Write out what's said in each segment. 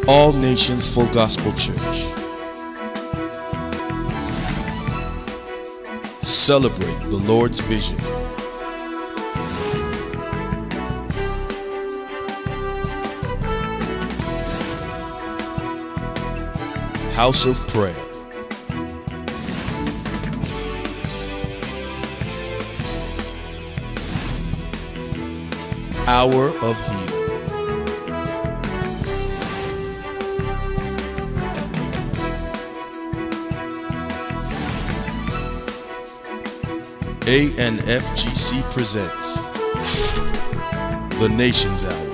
All Nations Full Gospel Church. Celebrate the Lord's vision. House of Prayer. Hour of Healing. ANFGC presents The Nations Hour.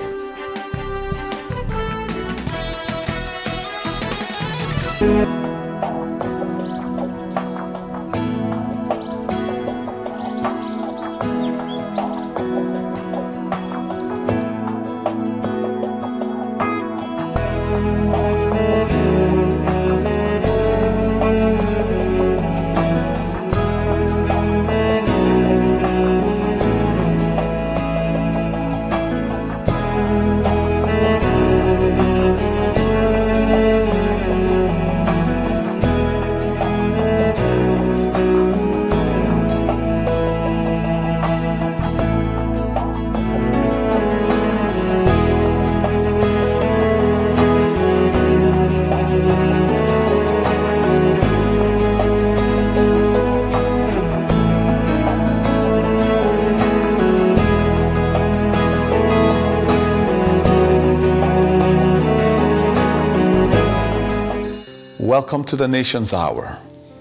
Welcome to the Nations Hour.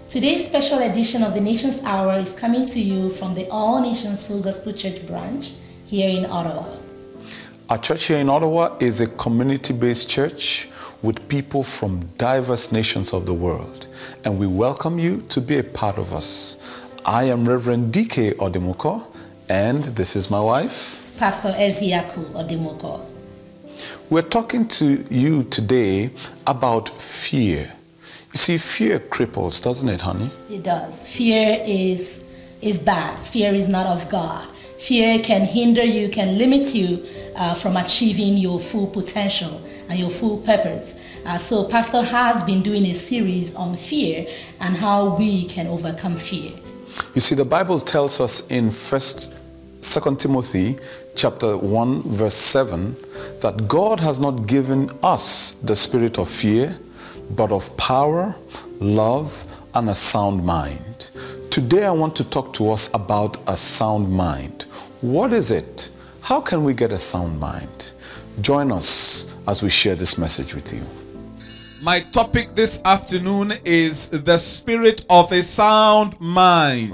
Today's special edition of the Nations Hour is coming to you from the All Nations Full Gospel Church branch here in Ottawa. Our church here in Ottawa is a community-based church with people from diverse nations of the world, and we welcome you to be a part of us. I am Reverend D.K. Odimoko, and this is my wife, Pastor Eziaku Odimoko. We're talking to you today about fear. You see, fear cripples, doesn't it, honey? It does. Fear is bad. Fear is not of God. Fear can hinder you, can limit you from achieving your full potential and your full purpose. So Pastor has been doing a series on fear and how we can overcome fear. You see, the Bible tells us in 2 Timothy chapter 1 verse 7 that God has not given us the spirit of fear, but of power, love, and a sound mind. Today I want to talk to us about a sound mind. What is it? How can we get a sound mind? Join us as we share this message with you. My topic this afternoon is the spirit of a sound mind.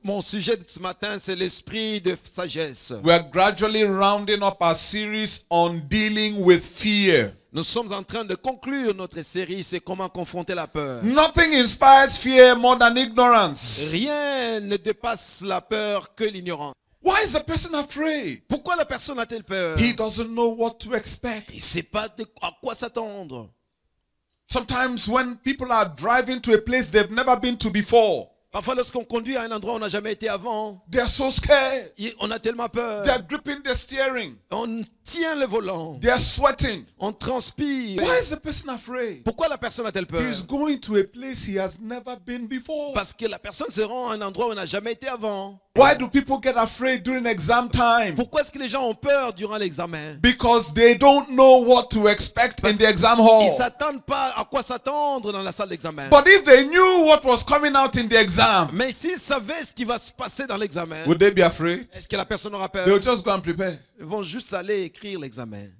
Mon sujet de ce matin, c'est l'esprit de sagesse. We are gradually rounding up our series on dealing with fear. Nous sommes en train de conclure notre série, c'est comment confronter la peur. Nothing inspires fear more than ignorance. Rien ne dépasse la peur que l'ignorance. Why is the person afraid? Pourquoi la personne a-t-elle peur? He doesn't know what to expect. Il ne sait pas à quoi s'attendre. Sometimes when people are driving to a place they've never been to before, Parfois, lorsqu'on conduit à un endroit où on n'a jamais été avant, they're so scared. on a tellement peur. They're gripping the steering. On tient le volant. They're sweating. On transpire. Why is the person afraid? Pourquoi la personne a-t-elle peur? He's going to a place he has never been before. Parce que la personne se rend à un endroit où on n'a jamais été avant. Why do people get afraid during exam time? Pourquoi est-ce que les gens ont peur durant l'examen? Because they don't know what to expect in the exam Ils hall. ne s'attendent pas à quoi s'attendre dans la salle d'examen. But if they knew what was coming out in the exam, Mais s'ils savaient ce qui va se passer dans l'examen, would they be afraid? est-ce que la personne aura peur? They'll just go and prepare. Ils vont juste aller écrire l'examen.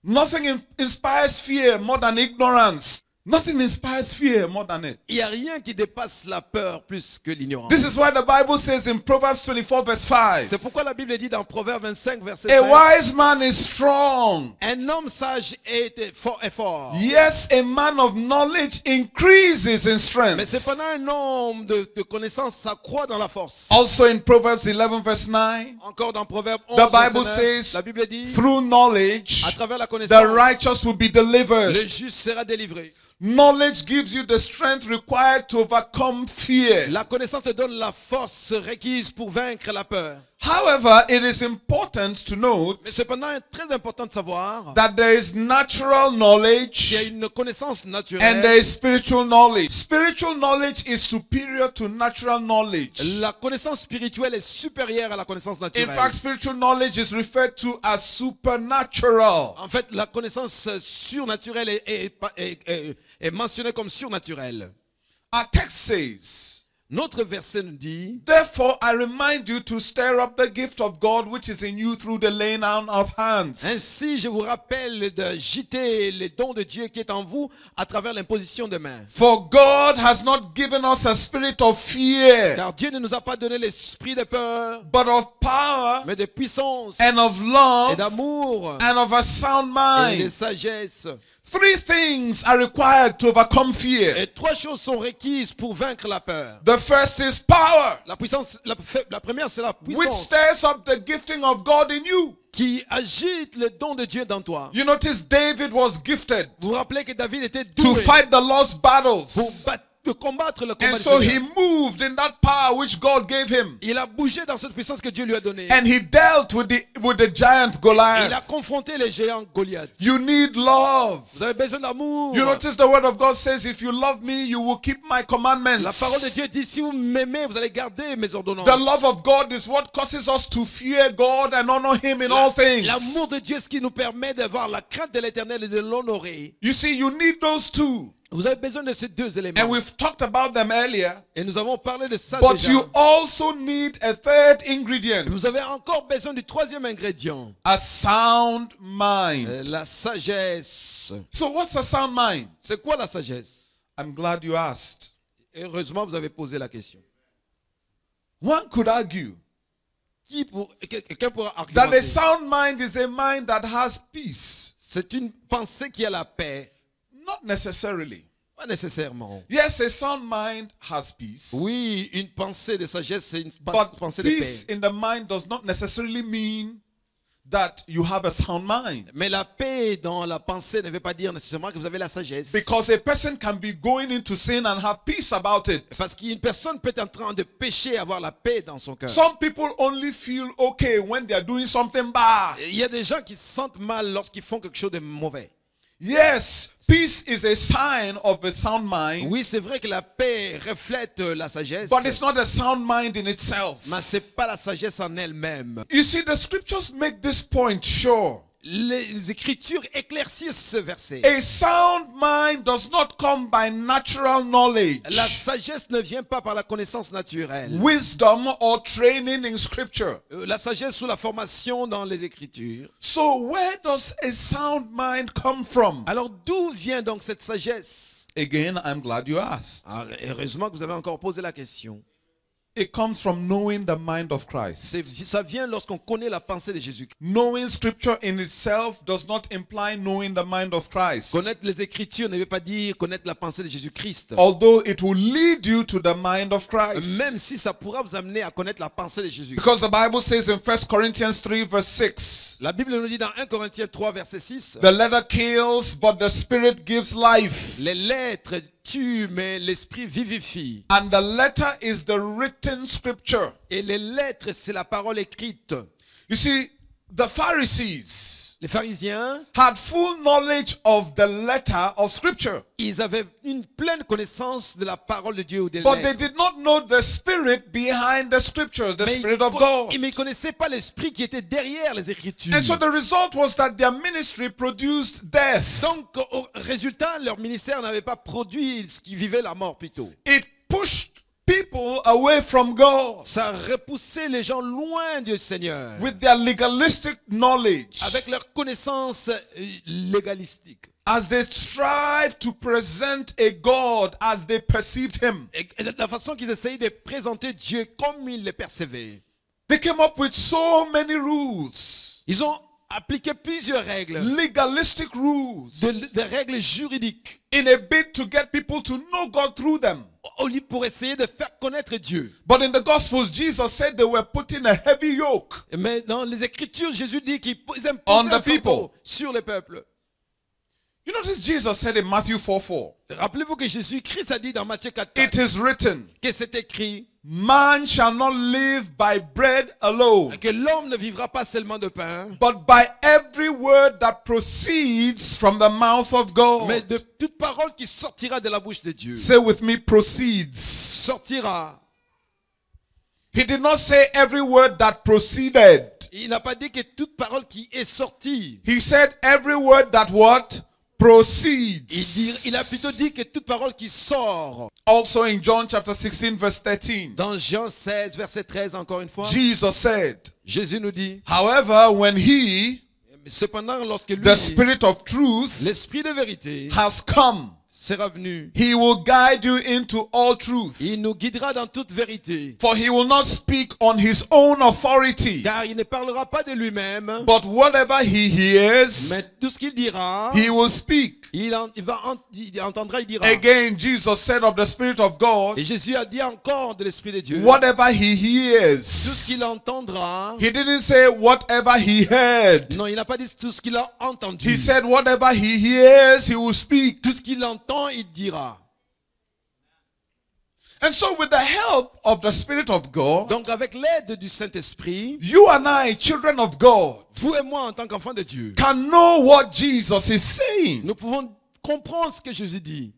Nothing inspires fear more than ignorance. Nothing inspires fear more than it. Il n'y a rien qui dépasse la peur plus que l'ignorance. This is why the Bible says in Proverbs 24 verse 5, C'est pourquoi la Bible dit dans Proverbe 25 verset a 5, wise man is strong. un homme sage est fort. Yes, a man of knowledge increases in Mais strength. cependant un homme de connaissance s'accroît dans la force. Also in Proverbs 11 verse 9, Encore dans Proverbe 11 the Bible verset 9, says, la Bible dit, through knowledge, à travers la the connaissance, righteous will be delivered. le juste sera délivré. Knowledge gives you the strength required to overcome fear. La connaissance te donne la force requise pour vaincre la peur. However, it is important to note Mais cependant, il est très important de savoir that there is natural qu'il y a knowledge une connaissance and naturelle. there is spiritual knowledge. Spiritual knowledge is superior to natural knowledge. La connaissance spirituelle est supérieure à la connaissance In naturelle. fact, spiritual knowledge is referred to as supernatural. En fait, la connaissance surnaturelle est mentionnée comme surnaturelle. Our text says, Notre verset nous dit, therefore I remind you to stir up the gift of God which is in you through the laying on of hands. ainsi je vous rappelle de jeter les dons de Dieu qui est en vous à travers l'imposition de mains. For God has not given us a spirit of fear, Car Dieu ne nous a pas donné l'esprit de peur, but of power mais de puissance and of et love d'amour and of a sound et de mind. sagesse. 3 things are required to overcome fear. Et 3 choses sont requises pour vaincre la peur. The first is power, La puissance, la première, c'est la which puissance stirs up the gifting of God in you. qui agite le don de Dieu dans toi. You notice David was gifted Vous vous rappelez que David était to doué fight the lost battles. pour combattre le combat And du so Seigneur. he moved in that power which God gave him. Il a bougé dans cette puissance que Dieu lui a donnée. And he dealt with the giant Il a Goliath. confronté les géants Goliath. You need love. Vous avez besoin d'amour. You notice the word of God says, if you love me, you will keep my commandments. La parole de Dieu dit, si vous m'aimez, vous allez garder mes ordonnances. The love of God is what causes us to fear God and honor him in all things. L'amour de Dieu, ce qui nous permet d'avoir la crainte de l'Éternel et de l'honorer. You see, you need those two. Vous avez besoin de ces deux éléments. And we've talked about them earlier. Et nous avons parlé de ça But déjà. you also need a third ingredient. Vous avez encore besoin du troisième ingrédient. A sound mind. La sagesse. So what's a sound mind? C'est quoi la sagesse? I'm glad you asked. Heureusement, vous avez posé la question. One could argue Quelqu'un pourra that a argumenter. sound mind is a mind that has peace. C'est une pensée qui a la paix. Not necessarily. Pas nécessairement. Yes, a sound mind has peace. Oui, une pensée de sagesse, c'est une But pensée de peace paix. in the mind does not necessarily mean that you have a sound mind. Mais la paix dans la pensée ne veut pas dire nécessairement que vous avez la sagesse. Because a person can be going into sin and have peace about it. Parce qu'une personne peut être en train de pécher et avoir la paix dans son cœur. Some people only feel okay when they are doing something bad. Il y a des gens qui se sentent mal lorsqu'ils font quelque chose de mauvais. Yes, peace is a sign of a sound mind, Oui, c'est vrai que la paix reflète la sagesse. but it's not a sound mind in itself. Mais ce n'est pas la sagesse en elle-même. You see, the scriptures make this point sure. Les Écritures éclaircissent ce verset. A sound mind does not come by natural knowledge, La sagesse ne vient pas par la connaissance naturelle. wisdom, or training in scripture. La sagesse sous la formation dans les Écritures. So where does a sound mind come from? Alors d'où vient donc cette sagesse? Again, I'm glad you asked. Heureusement que vous avez encore posé la question. It comes from knowing the mind of Christ. Ça vient lorsqu'on connaît la pensée de Jésus. Knowing scripture in itself does not imply knowing the mind of Christ. Connaître les Écritures ne veut pas dire connaître la pensée de Jésus-Christ. Although it will lead you to the mind of Christ. Même si ça pourra vous amener à connaître la pensée de Jésus. Because the Bible says in 1 Corinthians 3 verse 6, La Bible nous dit dans 1 Corinthiens 3 verset 6. the letter kills, but the spirit gives life. Les lettres tuent, mais l'esprit vivifie. And the letter is the written scripture. Et les lettres, c'est la parole écrite. You see, the Pharisees Les pharisiens, had full knowledge of the letter of scripture, ils avaient une pleine connaissance de la parole de Dieu ou des but they lettres. did not know the spirit behind the scriptures, the Mais spirit of God. ils ne connaissaient pas l'esprit qui était derrière les Écritures. And so the result was that their ministry produced death. Donc, au résultat, leur ministère n'avait pas produit ce qui vivait la mort plutôt. It pushed people away from God Ça repoussait les gens loin du Seigneur with their legalistic knowledge avec leur connaissance légalistique. as they strive to present a God as they perceived him. Et de la façon qu'ils essayaient de présenter Dieu comme ils le percevaient. They came up with so many rules, Ils ont appliqué plusieurs règles, legalistic rules, des règles juridiques, in a bid to get people to know God through them. au lieu pour essayer de faire connaître Dieu. But in the Gospels, Jesus said they were putting a heavy yoke Mais dans les Écritures, Jésus dit qu'ils imposaient On the un fardeau people. sur les peuples. You notice Jesus said in Matthew 4:4, Rappelez-vous que Jésus-Christ a dit dans Matthieu 4, it is written, que c'est écrit, man shall not live by bread alone, que l'homme ne vivra pas seulement de pain, but by every word that proceeds from the mouth of God. mais de toute parole qui sortira de la bouche de Dieu. Say with me, proceeds. Sortira. He did not say every word that proceeded. Il n'a pas dit que toute parole qui est sortie. He said every word that what? Proceeds. Il a plutôt dit que toute parole qui sort. Also in John chapter 16 verse 13, Dans Jean 16, verset 13, encore une fois, Jesus said, Jésus nous dit, however, when he, cependant, lorsque lui, the Spirit of truth, l'esprit de vérité, has come, sera venu, he will guide you into all truth. il nous guidera dans toute vérité. For he will not speak on his own authority, Car il ne parlera pas de lui-même, but whatever he hears, mais tout ce qu'il dira, he will speak. il entendra, il dira. Again, Jesus said of the Spirit of God, Et Jésus a dit encore de l'Esprit de Dieu, whatever he tout ce qu'il hears. entendra. He didn't say whatever he heard. Non, il n'a pas dit tout ce qu'il a entendu. He said whatever he hears, he will speak. Tout ce qu'il entend, il dira. And so with the help of the Spirit of God, Donc avec l'aide du Saint-Esprit, you and I, children of God, vous et moi en tant qu'enfants de Dieu, can know what Jesus is saying. nous pouvons comprendre ce que Jésus dit.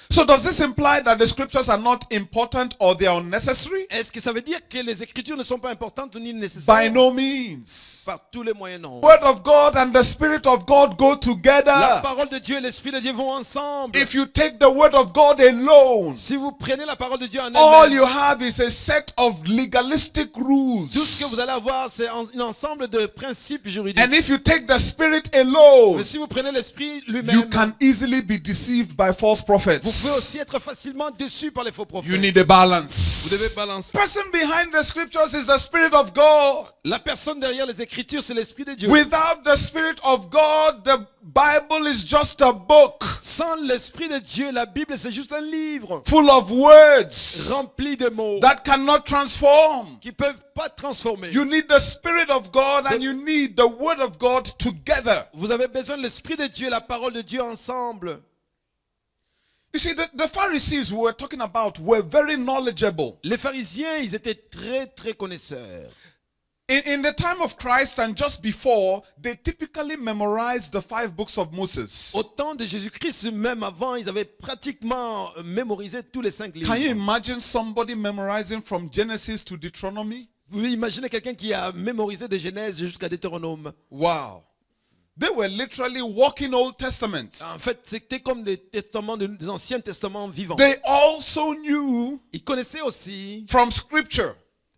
So does this imply that the scriptures are not important or they are unnecessary? Est-ce que ça veut dire que les Écritures ne sont pas importantes ni nécessaires? By no means. Par tous les moyens, non. Word of God and the Spirit of God go La together. parole de Dieu et l'Esprit de Dieu vont ensemble. If you take the word of God alone, Si vous prenez la parole de Dieu en all elle-même, you have is a set of legalistic rules. tout ce que vous allez avoir, c'est un ensemble de principes juridiques. And if you take the Spirit alone, Mais si vous prenez l'Esprit you lui-même, can easily be deceived by false vous pouvez prophets. aussi être facilement déçu par les faux prophètes. You need a balance. Vous devez balancer. The person behind the scriptures is the Spirit of God. La personne derrière les Écritures, c'est l'Esprit de Dieu. Without the Spirit of God, the Bible is just a book Sans l'Esprit de Dieu, la Bible, c'est juste un livre full of words rempli de mots that cannot transform. qui ne peuvent pas transformer. You need the Spirit of God and you need the Word of God together. Vous avez besoin de l'Esprit de Dieu et la parole de Dieu ensemble. You see, the Pharisees we were talking about were very knowledgeable. Les pharisiens, ils étaient très, très connaisseurs. In the time of Christ and just before, they typically memorized the 5 books of Moses. Au temps de Jésus-Christ, même avant, ils avaient pratiquement mémorisé tous les 5 livres. Can you imagine somebody memorizing from Genesis to Deuteronomy? Vous imaginez quelqu'un qui a mémorisé de Genèse jusqu'à Deutéronome. Wow. They were literally walking Old Testaments. En fait, c'était comme des testaments, des anciens testaments vivants. They also knew Ils connaissaient aussi, from Scripture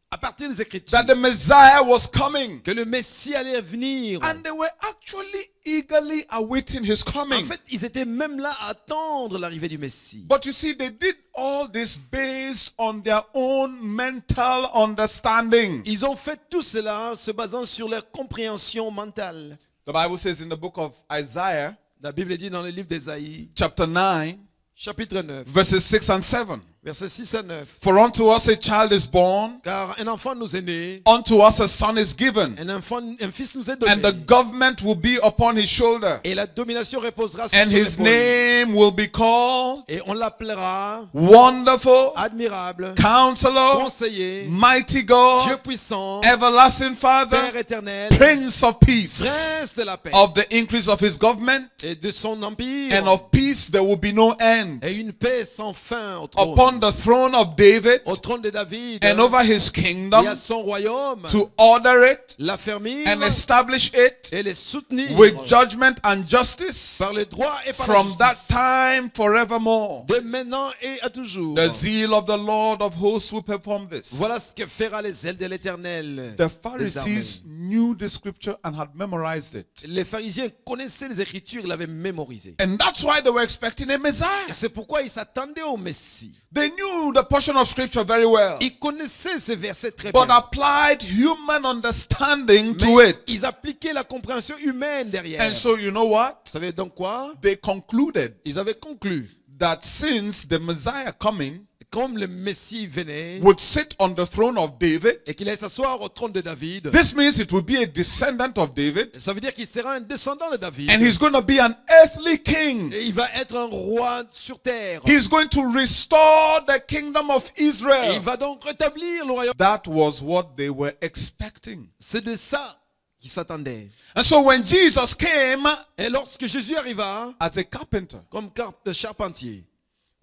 à partir des Écritures, that the Messiah was coming. que le Messie allait venir. And they were actually eagerly awaiting his En coming. fait, ils étaient même là à attendre l'arrivée du Messie. But you see, they did all this based on their own mental understanding. Ils ont fait tout cela se basant sur leur compréhension mentale. The Bible says in the book of Isaiah, La Bible dit dans le livre d'Ésaïe, chapter 9, chapitre 9, verses 6 and 7. versets 6 à 9. For unto us a child is born, Car un enfant nous est né, unto us a son is given, un fils nous est and the donné, government will be upon his shoulder, et la domination reposera sur and son his épaule. name will be called Et on l'appellera Wonderful, admirable, Counselor, conseiller, Mighty Dieu God, puissant, Everlasting Père Father, éternel, Prince of Peace. prince de la paix, Of the increase of his government et de son empire, and of peace there will be no end. et une paix sans fin au trône, Upon the throne of David au trône de David, and over his et kingdom, à son royaume, to order it l'affermir and establish it et les soutenir with judgment and justice par le droit et par la from that justice, time forevermore. de maintenant et à toujours. The zeal of the Lord of hosts will perform this. Voilà ce que fera les ailes de l'Éternel. The des Pharisees armées. knew the scripture and had memorized it. Les pharisiens connaissaient les Écritures, ils l'avaient mémorisé. And that's why they were expecting a Messiah. Et c'est pourquoi ils s'attendaient au Messie. They knew the portion of scripture very well, Ils connaissaient ces versets très but bien. applied human understanding to Mais it. ils appliquaient la compréhension humaine derrière. And so, you know what? Vous savez donc quoi? They concluded Ils avaient conclu that since the Messiah coming comme le Messie venait would sit on the throne of David. et qu'il allait s'asseoir au trône de David, This means it will be a descendant of David. ça veut dire qu'il sera un descendant de David. And he's going to be an earthly king. Et il va être un roi sur terre. He's going to restore the kingdom of Et il Israel. va donc rétablir le royaume. That was what they were expecting. C'est de ça qu'ils s'attendaient. And so when Jesus came Et lorsque Jésus arriva as a carpenter comme charpentier,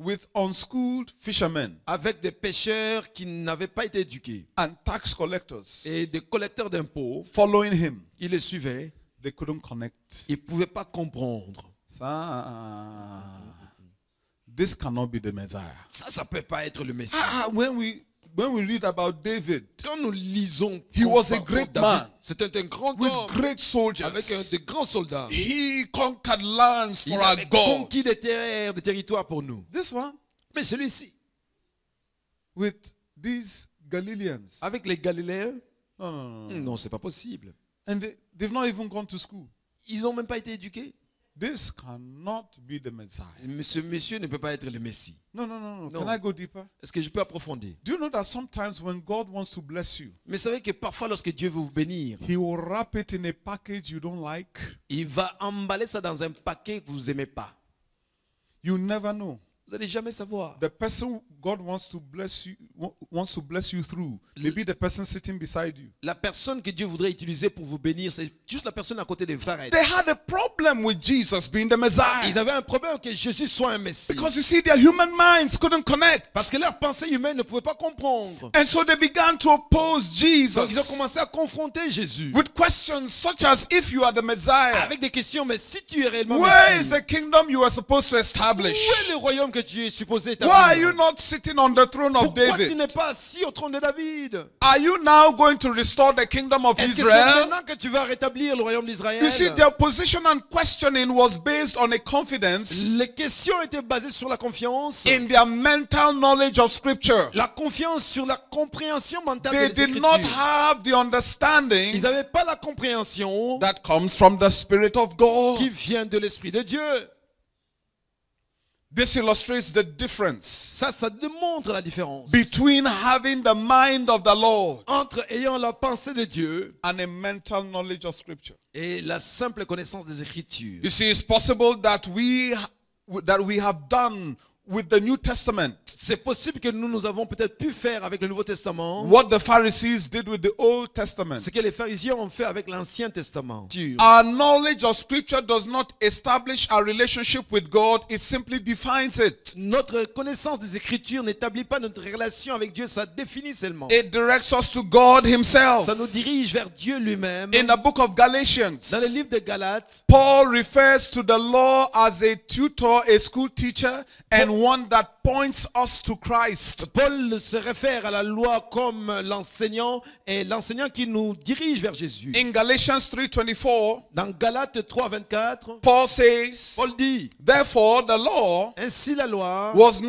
with unschooled fishermen avec des pêcheurs qui n'avaient pas été éduqués and tax collectors et des collecteurs d'impôts following him, qui les suivaient, they couldn't connect. ils ne pouvaient pas comprendre. This cannot be the Messiah. Ça ne peut pas être le Messie. When we read about David, Quand nous lisons He was a contre great David, man c'était un grand with homme great soldiers, avec de grands soldats. he conquered lands Il for our avait God. conquis des terres, des territoires pour nous. This one Mais celui-ci, with these Galileans. avec les Galiléens, No. non, c'est pas possible. And they've not even gone to school. Ils n'ont même pas été éduqués. This cannot be the Messiah. Mais ce monsieur ne peut pas être le Messie. No. No. Can I go deeper? Est-ce que je peux approfondir? Do you know that sometimes when God wants to bless you, Mais savez que parfois lorsque Dieu veut vous bénir, He will wrap it in a package you don't like? il va emballer ça dans un paquet que vous n'aimez pas. You never know. Vous n'allez jamais savoir. The person God wants to bless you through, maybe the person sitting beside you. La personne que Dieu voudrait utiliser pour vous bénir, c'est juste la personne à côté de vous. They had a problem with Jesus being the Messiah. Ils avaient un problème que Jésus soit un Messie. Because you see, their human minds couldn't connect. Parce que leur pensée humaine ne pouvait pas comprendre. And so they began to oppose Donc ils ont Jesus commencé à confronter Jésus with questions such as, if you are the Messiah, avec des questions, mais si tu es réellement where is Messie, the kingdom you are supposed to où establish? est le royaume que tu es supposé Why are you établir? not sitting on the throne of Pourquoi tu David? n'es pas assis au trône de David? Are you now going to restore the kingdom of Est-ce que c'est Israel? maintenant que tu vas rétablir le royaume d'Israël? You see, their position and questioning was based on a confidence Les questions étaient basées sur la confiance. in their mental knowledge of Scripture. La confiance sur la compréhension mentale They des did not Écritures. have the understanding Ils n'avaient pas la compréhension that comes from the Spirit of God. qui vient de l'Esprit de Dieu. This illustrates the difference Ça démontre la différence between having the mind of the Lord entre ayant la pensée de Dieu and a mental knowledge of Scripture. et la simple connaissance des Écritures. You see, it's possible that we have done with the New Testament C'est possible que nous avons peut-être pu faire avec le Nouveau Testament what the Pharisees did with the Old Testament. ce que les pharisiens ont fait avec l'Ancien Testament. Our knowledge of Scripture does not establish our relationship with God, it simply defines it. Notre connaissance des Écritures n'établit pas notre relation avec Dieu, ça définit seulement. It directs us to God Himself. Ça nous dirige vers Dieu lui-même. In the book of Galatians, Dans le livre de Galates, Paul refers to the law as a tutor, a school teacher, and one that points us to Christ. Paul se réfère à la loi comme l'enseignant et l'enseignant qui nous dirige vers Jésus. In Galatians 3:24, Dans Galates 3:24, Paul says, Paul dit, therefore the law ainsi la loi was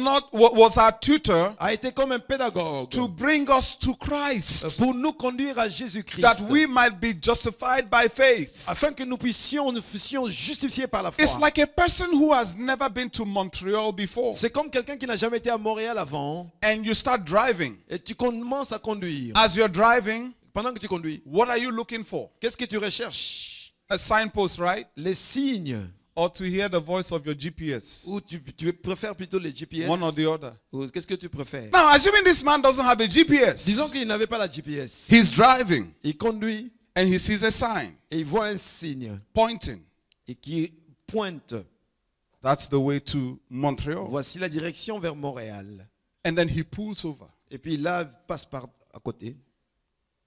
our tutor a été comme un pédagogue to bring us to Christ, pour nous conduire à Jésus-Christ, that we might be justified by faith. afin que nous fussions justifiés par la foi. It's like a person who has never been to Montreal before, C'est comme quelqu'un qui n'a jamais été à Montréal avant and you start driving. et tu commences à conduire. As you're driving, Pendant que tu conduis, what are you looking for? qu'est-ce que tu recherches? A signpost, right? Les signes. Or to hear the voice of your GPS? Ou tu préfères plutôt les GPS? One or the other. Ou qu'est-ce que tu préfères? Now, assuming this man doesn't have a GPS, Disons qu'il n'avait pas la GPS. he's driving Il conduit and he sees a sign et il voit un signe pointing. et qui pointe. That's the way to Montreal. Voici la direction vers Montréal. And then he pulls over Et puis là, il passe par à côté.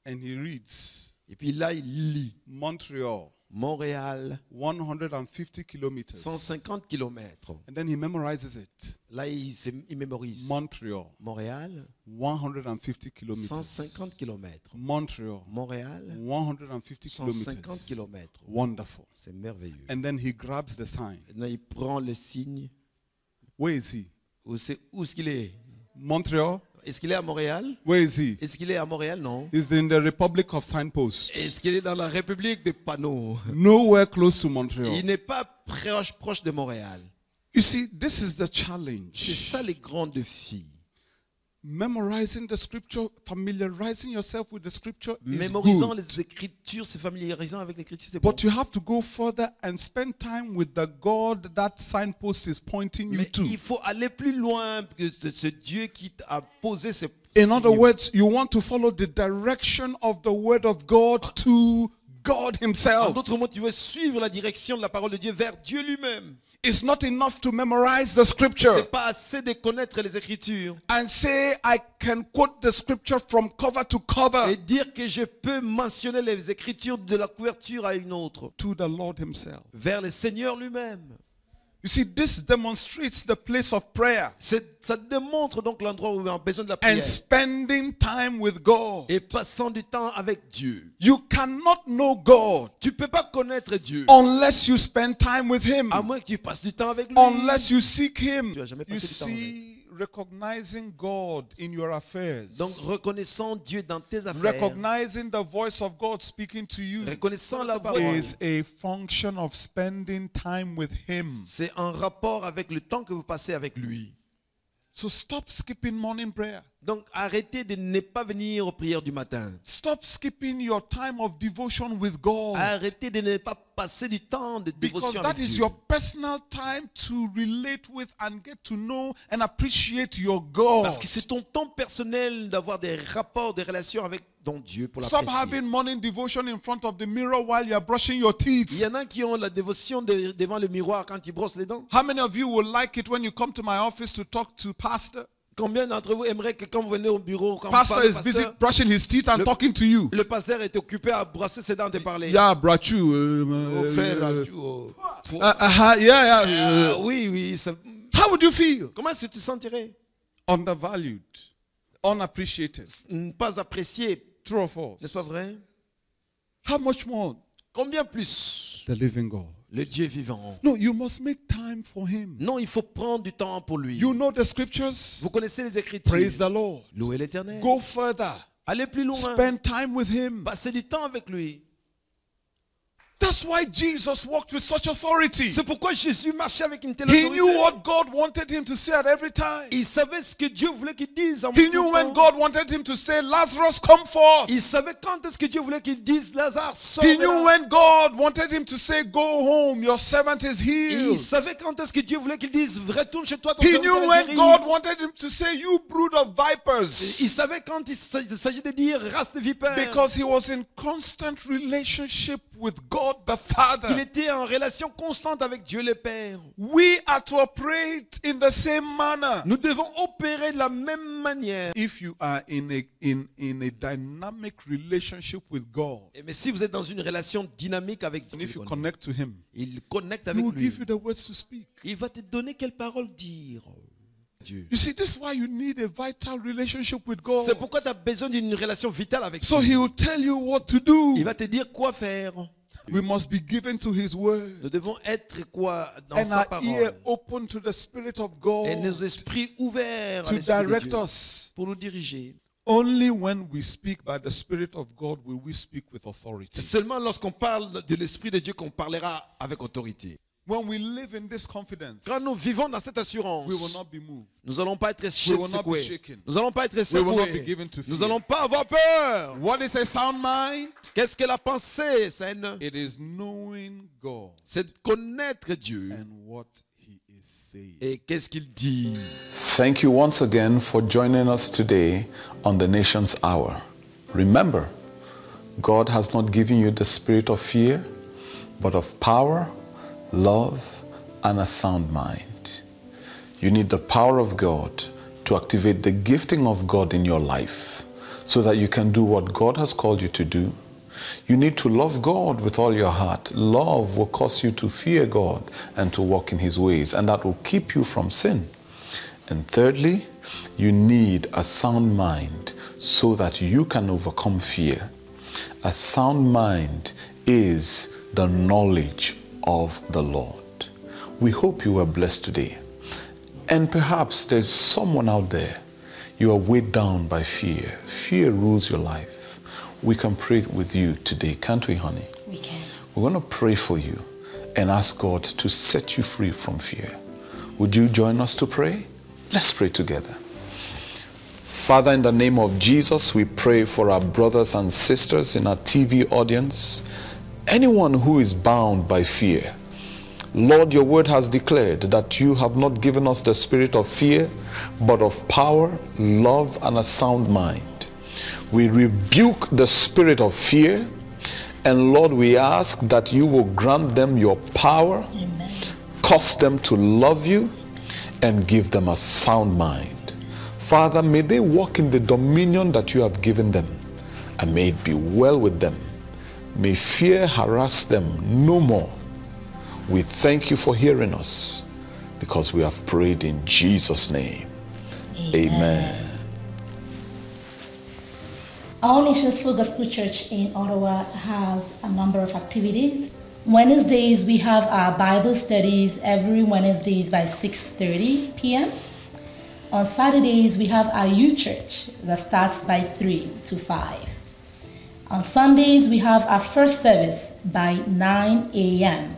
and he reads Et puis là, il lit Montreal, Montréal, 150 kilometers. 150 kilomètres. And then he memorizes it. Là, il mémorise. Montreal, Montréal, 150 kilometers. 150 kilomètres. Montreal, Montréal, 150 150 kilometers. kilomètres. Wonderful. C'est merveilleux. And then he grabs the sign. Là, il prend le signe. Where is he? Où est-ce qu'il est? Montreal? Est-ce qu'il est à Montréal? Where is he? Est-ce qu'il est à Montréal? Non. He's in the Republic of Signposts. Est-ce qu'il est dans la République des panneaux? Nowhere close to Il Montreal. n'est pas proche de Montréal. You see, this is the C'est challenge. ça les grands défis. memorizing the scripture, familiarizing yourself with the scripture is Mémorisant good. les Écritures, se familiarisant avec l'Écriture, c'est bon. But you have to go further and spend time with the God that signpost is pointing you Mais to. il faut aller plus loin que ce Dieu qui a posé ses In other signes. words, you want to follow the direction of the word of God to God En himself. d'autres mots, tu veux suivre la direction de la parole de Dieu vers Dieu lui-même. It's not enough to memorize the scripture C'est pas assez de connaître les Écritures and say, I can quote the scripture from cover to cover et dire que je peux mentionner les Écritures de la couverture à une autre, to the Lord himself. vers le Seigneur lui-même. You see, this demonstrates the place of prayer Ça démontre donc l'endroit où on a besoin de la prière and spending time with God. et passant du temps avec Dieu. You cannot know God Tu peux pas connaître Dieu unless you spend time with him, à moins que tu passes du temps avec lui. unless you seek him. Tu vas jamais You passer du temps avec. see, recognizing God in your affairs, Donc reconnaissant Dieu dans tes affaires, recognizing the voice of God speaking to you reconnaissant la parole, is a function of spending time with him. c'est en rapport avec le temps que vous passez avec lui. So stop skipping morning prayer. Donc arrêtez de ne pas venir aux prières du matin. Stop skipping your time of devotion with God. Arrêtez de ne pas passer du temps de Because dévotion that avec is Dieu. your personal time to relate with and get to know and appreciate your God. Parce que c'est ton temps personnel d'avoir des rapports, des relations avec ton Dieu pour Stop l'apprécier. having morning devotion in front of the mirror while you are brushing your Il teeth. y en a qui ont la dévotion devant le miroir quand ils brossent les dents. How many of you will like it when you come to my office to talk to pastor? Combien d'entre vous aimeraient que quand vous venez au bureau, quand Pastor vous is parlez au busy pasteur, brushing his teeth and talking to you. le pasteur est occupé à brosser ses dents et parler. Yeah, brachu. Oh, frère, Yeah. oui, oui. How would you feel? Comment est-ce que tu te sentirais? Undervalued, unappreciated. Pas apprécié, True or false? n'est-ce pas vrai? How much more Combien plus the living God? le Dieu vivant? No, you must make time for him. Non, il faut prendre du temps pour lui. You know the scriptures. Vous connaissez les Écritures. Praise the Lord. Louez l'Éternel. Go further. Allez plus loin. Spend time with him. Passez du temps avec lui. That's why Jesus walked with such authority. C'est pourquoi Jésus marchait avec une telle He autorité. knew what God wanted him to say at every time. Il savait ce que Dieu voulait qu'il dise. En He tout knew when temps. God wanted him to say, Lazarus, come forth. Il savait quand est-ce que Dieu voulait qu'il dise Lazare sort. He de là. knew when God wanted him to say, go home, your servant is Il healed. savait quand est-ce que Dieu voulait qu'il dise retourne chez toi. Ton He serviteur knew est when guéri. God wanted him to say, you brood of Il vipers. savait quand il s'agit de dire race de vipères. Because he was in constant relationship with God the Parce qu'il Father. était en relation constante avec Dieu le Père. We are to operate in the same manner. Nous devons opérer de la même manière. If you are in a dynamic relationship with God, Mais si vous êtes dans une relation dynamique avec and if Dieu, you connect to him, il connecte he avec will lui. give you the words to speak. Il va te donner quelle parole dire. Dieu. You see, this is why you need a vital relationship with God. C'est pourquoi tu as besoin d'une relation vitale avec So Dieu. he will tell you what to do. Il va te dire quoi faire. We must be given to his word. Nous devons être quoi dans And sa our ear parole. open to the Spirit of Et nos God esprits ouverts à to l'Esprit de direct Dieu us. pour nous diriger. Only when we speak by the Spirit of God will we speak with C'est authority. seulement lorsqu'on parle de l'Esprit de Dieu qu'on parlera avec autorité. When we live in this confidence, Quand nous vivons dans cette assurance, we will not be moved. nous n'allons pas être will not be secoués. shaken. Nous n'allons pas être We will not be secoués. given to Nous fear. n'allons pas avoir peur. What is a sound mind? Qu'est-ce que la pensée saine? It is knowing God C'est de connaître Dieu. and what he is saying. Et qu'est-ce qu'il dit? Thank you once again for joining us today on the Nation's Hour. Remember, God has not given you the spirit of fear, but of power, love, and a sound mind. You need the power of God to activate the gifting of God in your life so that you can do what God has called you to do. You need to love God with all your heart. Love will cause you to fear God and to walk in his ways, and that will keep you from sin. And thirdly, you need a sound mind so that you can overcome fear. A sound mind is the knowledge of the Lord. We hope you were blessed today. And perhaps there's someone out there, you are weighed down by fear. Fear rules your life. We can pray with you today, can't we, honey? We can. We're going to pray for you and ask God to set you free from fear. Would you join us to pray? Let's pray together. Father, in the name of Jesus, we pray for our brothers and sisters in our TV audience, anyone who is bound by fear. Lord, your word has declared that you have not given us the spirit of fear, but of power, love, and a sound mind. We rebuke the spirit of fear, and Lord, we ask that you will grant them your power, Amen. cause them to love you, and give them a sound mind. Father, may they walk in the dominion that you have given them, and may it be well with them. May fear harass them no more. We thank you for hearing us, because we have prayed in Jesus' name. Amen. All Nations Full Gospel Church in Ottawa has a number of activities. Wednesdays, we have our Bible studies every Wednesdays by 6:30 p.m. On Saturdays, we have our youth church that starts by 3 to 5. On Sundays, we have our first service by 9 a.m.,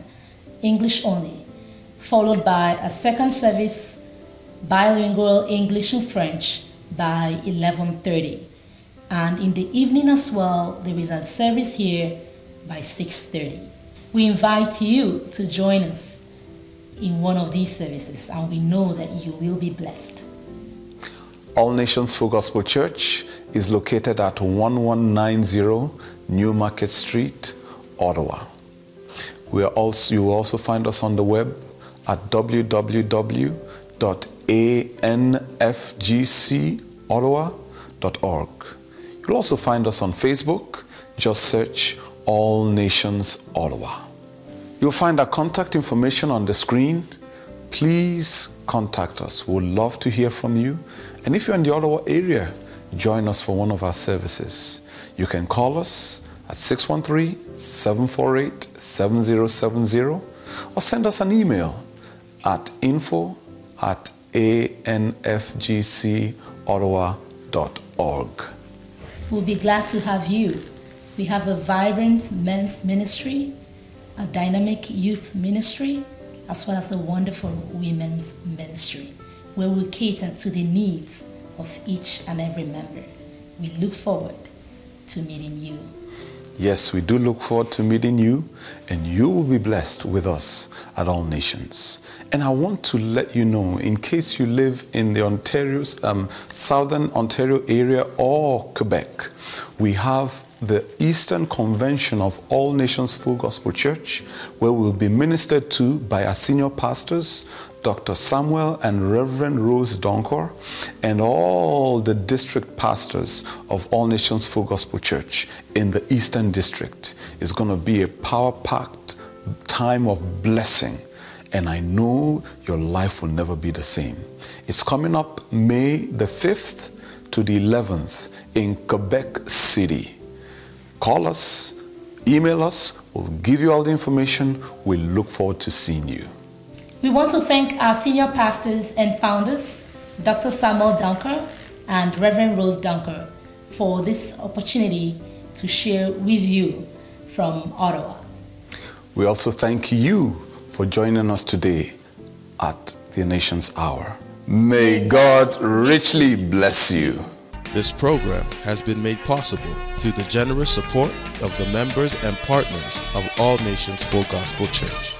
English only, followed by a second service, bilingual English and French, by 11:30. And in the evening as well, there is a service here by 6:30. We invite you to join us in one of these services, and we know that you will be blessed. All Nations Full Gospel Church is located at 1190 Newmarket Street, Ottawa. You will also find us on the web at www.anfgcottawa.org. You'll also find us on Facebook. Just search All Nations Ottawa. You'll find our contact information on the screen. Please contact us. We'd love to hear from you. And if you're in the Ottawa area, join us for one of our services. You can call us at 613-748-7070 or send us an email at info@anfgcottawa.org. We'll be glad to have you. We have a vibrant men's ministry, a dynamic youth ministry, as well as a wonderful women's ministry, where we cater to the needs of each and every member. We look forward to meeting you. Yes, we do look forward to meeting you, and you will be blessed with us at All Nations. And I want to let you know, in case you live in the Southern Ontario area or Quebec, we have the Eastern Convention of All Nations Full Gospel Church, where we'll be ministered to by our senior pastors, Dr. Samuel and Reverend Rose Donkor, and all the district pastors of All Nations Full Gospel Church in the Eastern District. It's going to be a power-packed time of blessing, and I know your life will never be the same. It's coming up May the 5th to the 11th in Quebec City. Call us, email us, we'll give you all the information. We look forward to seeing you. We want to thank our senior pastors and founders, Dr. Samuel Dunker and Reverend Rose Dunker, for this opportunity to share with you from Ottawa. We also thank you for joining us today at the Nation's Hour. May God richly bless you. This program has been made possible through the generous support of the members and partners of All Nations Full Gospel Church.